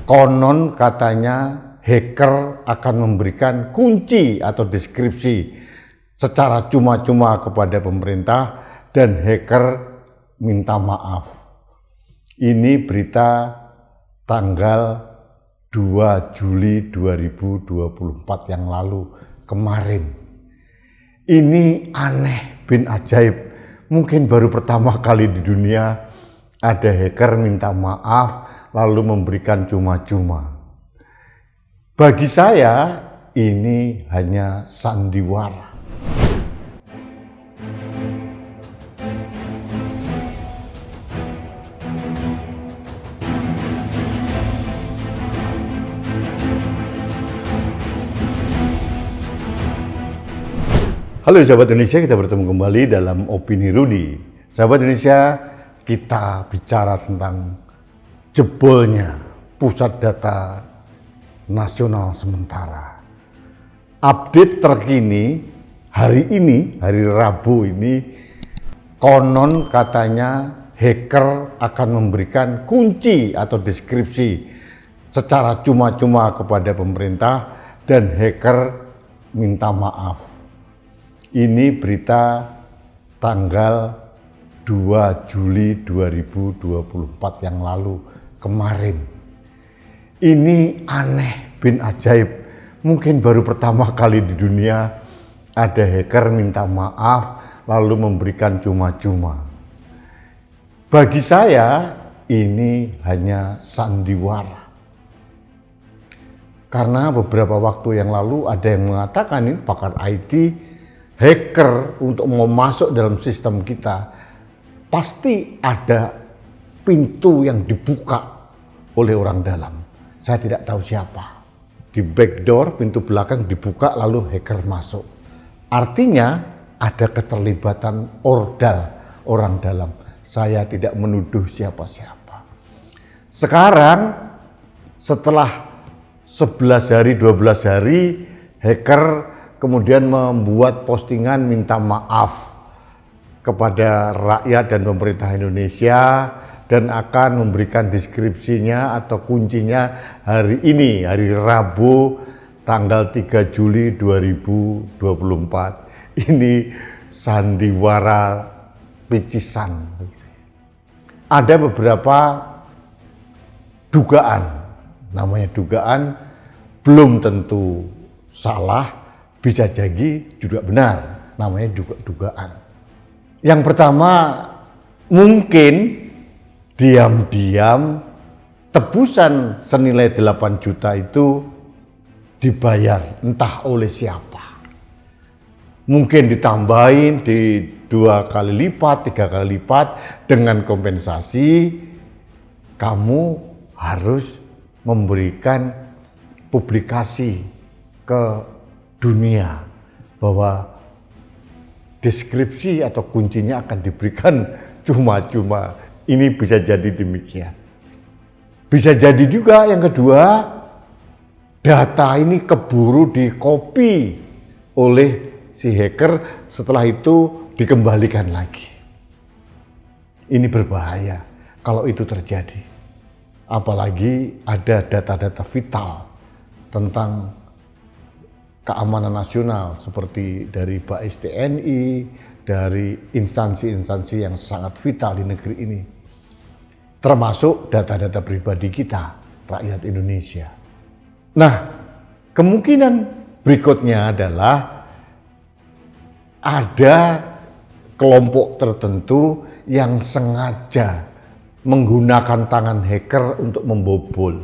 Konon katanya hacker akan memberikan kunci atau deskripsi secara cuma-cuma kepada pemerintah dan hacker minta maaf. Ini berita tanggal 2 Juli 2024 yang lalu kemarin. Ini aneh bin ajaib. Mungkin baru pertama kali di dunia ada hacker minta maaf lalu memberikan cuma-cuma. Bagi saya ini hanya sandiwara. Halo sahabat Indonesia, kita bertemu kembali dalam Opini Rudy. Sahabat Indonesia, kita bicara tentang jebolnya pusat data nasional sementara. Update terkini hari ini, hari Rabu ini, konon katanya hacker akan memberikan kunci atau deskripsi secara cuma-cuma kepada pemerintah dan hacker minta maaf. Ini berita tanggal 2 Juli 2024 yang lalu kemarin. Ini aneh bin ajaib. Mungkin baru pertama kali di dunia ada hacker minta maaf lalu memberikan cuma-cuma. Bagi saya ini hanya sandiwara. Karena beberapa waktu yang lalu ada yang mengatakan ini pakar IT, hacker untuk mau masuk dalam sistem kita pasti ada pintu yang dibuka oleh orang dalam. Saya tidak tahu siapa. Di backdoor, pintu belakang dibuka lalu hacker masuk. Artinya ada keterlibatan ordal orang dalam. Saya tidak menuduh siapa-siapa. Sekarang setelah 11 hari, 12 hari, hacker kemudian membuat postingan minta maaf kepada rakyat dan pemerintah Indonesia dan akan memberikan deskripsinya atau kuncinya hari ini, hari Rabu tanggal 3 Juli 2024. Ini sandiwara picisan. Ada beberapa dugaan, namanya dugaan, belum tentu salah, bisa jadi juga benar, namanya dugaan. Yang pertama, mungkin diam-diam tebusan senilai 8 juta itu dibayar entah oleh siapa. Mungkin ditambahin di 2 kali lipat, 3 kali lipat dengan kompensasi kamu harus memberikan publikasi ke dunia bahwa deskripsi atau kuncinya akan diberikan cuma-cuma. Ini bisa jadi demikian. Bisa jadi juga yang kedua, data ini keburu di-copy oleh si hacker, setelah itu dikembalikan lagi. Ini berbahaya kalau itu terjadi. Apalagi ada data-data vital tentang keamanan nasional seperti dari BAIS TNI, dari instansi-instansi yang sangat vital di negeri ini. Termasuk data-data pribadi kita, rakyat Indonesia. Nah, kemungkinan berikutnya adalah ada kelompok tertentu yang sengaja menggunakan tangan hacker untuk membobol.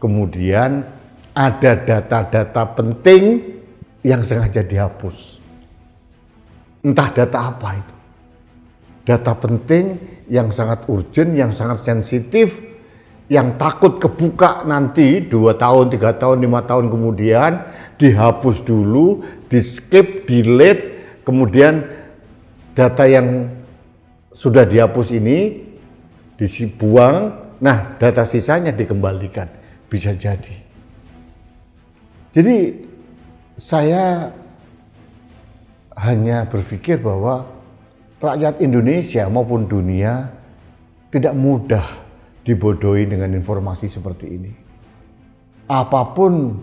Kemudian ada data-data penting yang sengaja dihapus. Entah data apa itu. Data penting yang sangat urgent, yang sangat sensitif, yang takut kebuka nanti 2 tahun, 3 tahun, 5 tahun kemudian, dihapus dulu, di-skip, delete, kemudian data yang sudah dihapus ini dibuang, nah data sisanya dikembalikan, bisa jadi. Jadi saya hanya berpikir bahwa rakyat Indonesia maupun dunia tidak mudah dibodohi dengan informasi seperti ini. apapun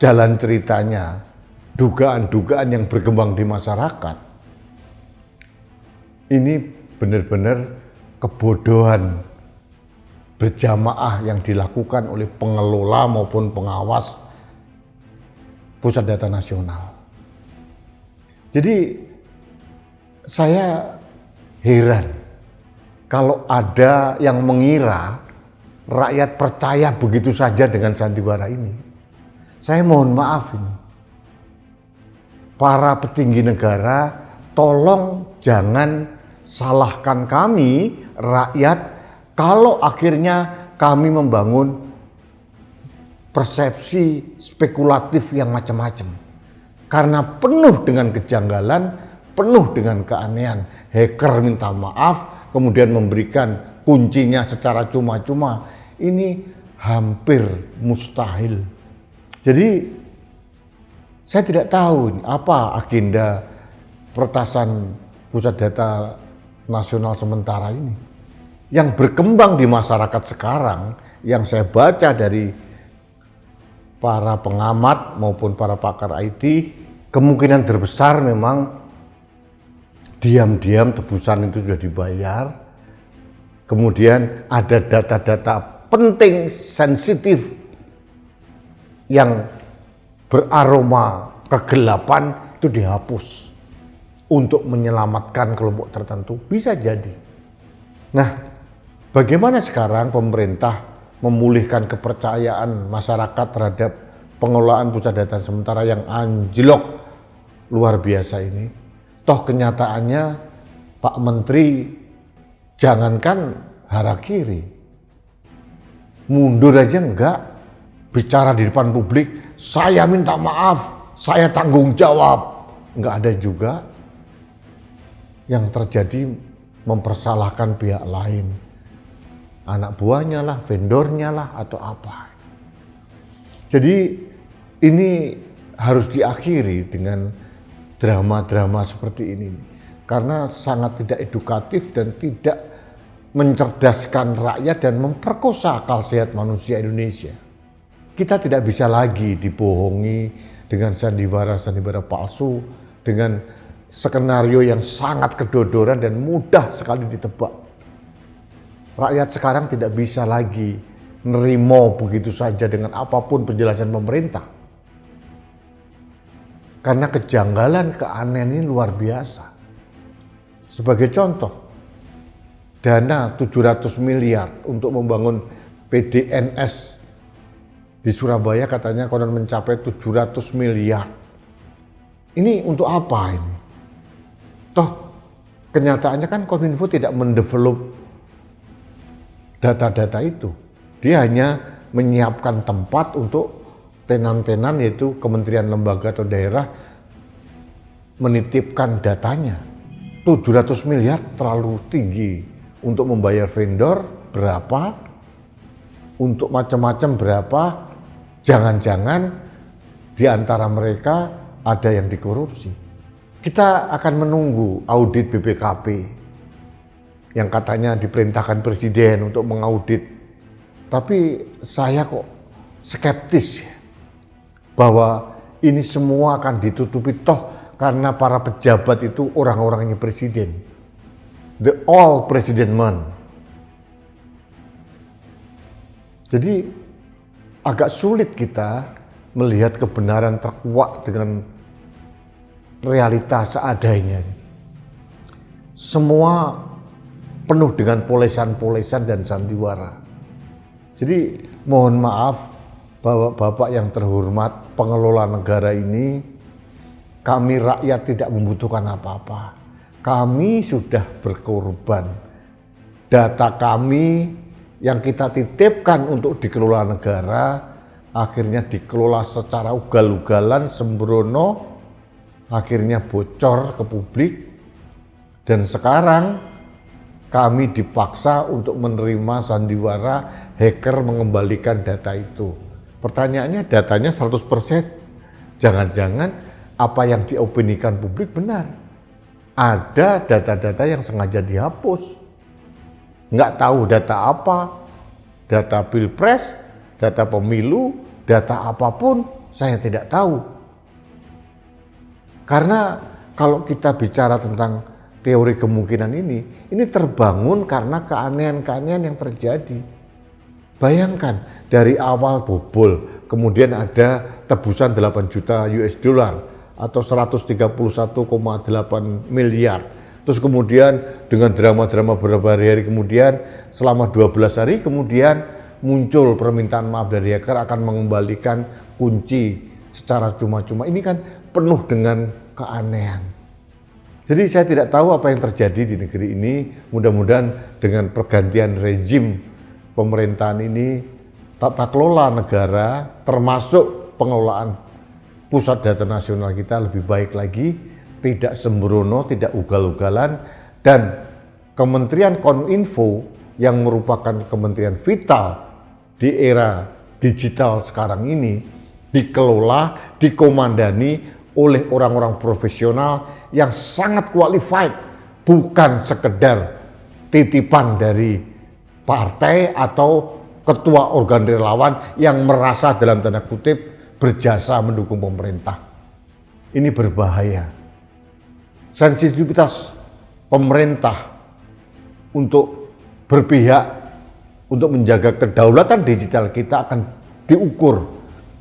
jalan ceritanya, dugaan-dugaan yang berkembang di masyarakat, ini benar-benar kebodohan berjamaah yang dilakukan oleh pengelola maupun pengawas Pusat Data Nasional. Jadi saya heran kalau ada yang mengira rakyat percaya begitu saja dengan sandiwara ini. Saya mohon maaf ini. Para petinggi negara, tolong jangan salahkan kami rakyat kalau akhirnya kami membangun persepsi spekulatif yang macam-macam. Karena penuh dengan kejanggalan, penuh dengan keanehan. Hacker minta maaf, kemudian memberikan kuncinya secara cuma-cuma. Ini hampir mustahil. Jadi saya tidak tahu apa agenda peretasan Pusat Data Nasional sementara ini. Yang berkembang di masyarakat sekarang, yang saya baca dari para pengamat maupun para pakar IT, kemungkinan terbesar memang diam-diam tebusan itu sudah dibayar. Kemudian ada data-data penting, sensitif, yang beraroma kegelapan itu dihapus untuk menyelamatkan kelompok tertentu. Bisa jadi. Nah, bagaimana sekarang pemerintah memulihkan kepercayaan masyarakat terhadap pengelolaan pusat data sementara yang anjlok luar biasa ini? Toh kenyataannya Pak Menteri jangankan harakiri, mundur aja enggak, bicara di depan publik, saya minta maaf, saya tanggung jawab, enggak ada juga. Yang terjadi mempersalahkan pihak lain, anak buahnya lah, vendornya lah, atau apa. Jadi ini harus diakhiri dengan drama-drama seperti ini, karena sangat tidak edukatif dan tidak mencerdaskan rakyat dan memperkosa akal sehat manusia Indonesia. Kita tidak bisa lagi dibohongi dengan sandiwara-sandiwara palsu, dengan skenario yang sangat kedodoran dan mudah sekali ditebak. Rakyat sekarang tidak bisa lagi nerimo begitu saja dengan apapun penjelasan pemerintah. Karena kejanggalan, keanehan ini luar biasa. Sebagai contoh, dana 700 miliar untuk membangun PDNS di Surabaya katanya konon mencapai 700 miliar. Ini untuk apa ini? Toh kenyataannya kan Kominfo tidak mendevelop data-data itu. Dia hanya menyiapkan tempat untuk tenan-tenan, yaitu kementerian, lembaga atau daerah menitipkan datanya. 700 miliar terlalu tinggi. Untuk membayar vendor berapa, untuk macam-macam berapa, jangan-jangan di antara mereka ada yang dikorupsi. Kita akan menunggu audit BPKP yang katanya diperintahkan presiden untuk mengaudit. Tapi saya kok skeptis bahwa ini semua akan ditutupi toh karena para pejabat itu orang-orangnya presiden. The all president man. Jadi agak sulit kita melihat kebenaran terkuak dengan realita seadanya. Semua penuh dengan polesan-polesan dan sandiwara. Jadi mohon maaf Bapak-bapak yang terhormat, pengelola negara ini, kami rakyat tidak membutuhkan apa-apa. Kami sudah berkorban. Data kami yang kita titipkan untuk dikelola negara, akhirnya dikelola secara ugal-ugalan, sembrono, akhirnya bocor ke publik. Dan sekarang kami dipaksa untuk menerima sandiwara hacker mengembalikan data itu. Pertanyaannya, datanya 100%. Jangan-jangan apa yang diopinikan publik benar. Ada data-data yang sengaja dihapus. Nggak tahu data apa, data pilpres, data pemilu, data apapun, saya tidak tahu. Karena kalau kita bicara tentang teori kemungkinan ini terbangun karena keanehan-keanehan yang terjadi. Bayangkan, dari awal bobol, kemudian ada tebusan 8 juta US dollar atau 131,8 miliar. Terus kemudian dengan drama-drama beberapa hari kemudian, selama 12 hari kemudian muncul permintaan maaf dari hacker akan mengembalikan kunci secara cuma-cuma. Ini kan penuh dengan keanehan. Jadi saya tidak tahu apa yang terjadi di negeri ini. Mudah-mudahan dengan pergantian rezim pemerintahan ini, tata kelola negara termasuk pengelolaan pusat data nasional kita lebih baik lagi, tidak sembrono, tidak ugal-ugalan, dan Kementerian Kominfo yang merupakan kementerian vital di era digital sekarang ini dikelola, dikomandani oleh orang-orang profesional yang sangat qualified, bukan sekedar titipan dari partai atau ketua organ relawan yang merasa dalam tanda kutip berjasa mendukung pemerintah. Ini berbahaya. Sensitivitas pemerintah untuk berpihak, untuk menjaga kedaulatan digital kita akan diukur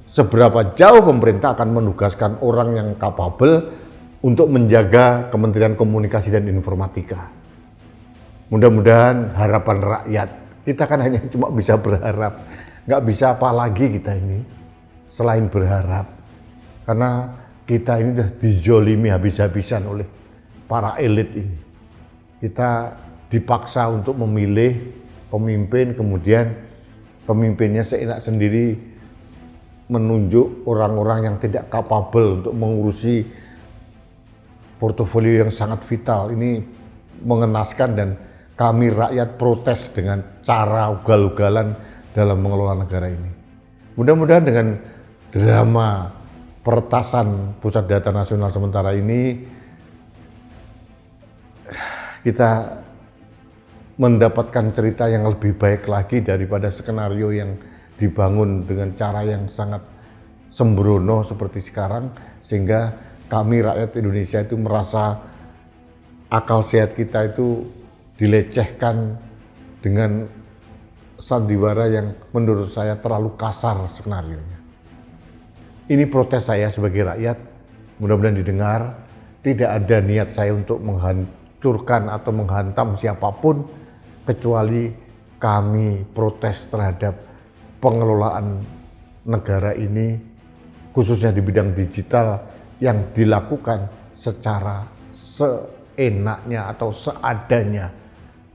seberapa jauh pemerintah akan menugaskan orang yang kapabel untuk menjaga Kementerian Komunikasi dan Informatika. Mudah-mudahan harapan rakyat, kita kan hanya cuma bisa berharap, nggak bisa apa lagi kita ini selain berharap, karena kita ini sudah dizolimi habis-habisan oleh para elit ini. Kita dipaksa untuk memilih pemimpin, kemudian pemimpinnya seenak sendiri menunjuk orang-orang yang tidak kapabel untuk mengurusi portofolio yang sangat vital. Ini mengenaskan dan kami rakyat protes dengan cara ugal-ugalan dalam mengelola negara ini. Mudah-mudahan dengan drama peretasan Pusat Data Nasional sementara ini kita mendapatkan cerita yang lebih baik lagi daripada skenario yang dibangun dengan cara yang sangat sembrono seperti sekarang, sehingga kami rakyat Indonesia itu merasa akal sehat kita itu dilecehkan dengan sandiwara yang menurut saya terlalu kasar skenarionya. Ini protes saya sebagai rakyat, mudah-mudahan didengar. Tidak ada niat saya untuk menghancurkan atau menghantam siapapun, kecuali kami protes terhadap pengelolaan negara ini, khususnya di bidang digital yang dilakukan secara seenaknya atau seadanya,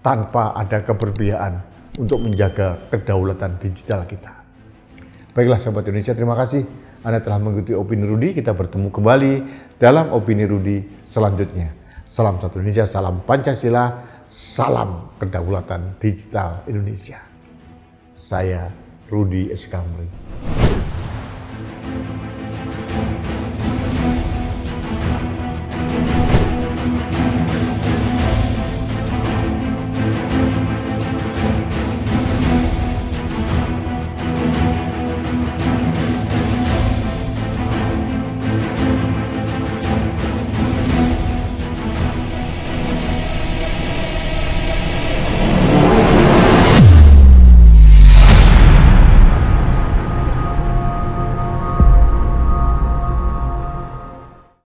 tanpa ada keberpihakan untuk menjaga kedaulatan digital kita. Baiklah sahabat Indonesia, terima kasih Anda telah mengikuti Opini Rudi. Kita bertemu kembali dalam Opini Rudi selanjutnya. Salam satu Indonesia, salam Pancasila, salam kedaulatan digital Indonesia. Saya Rudi Eskamri.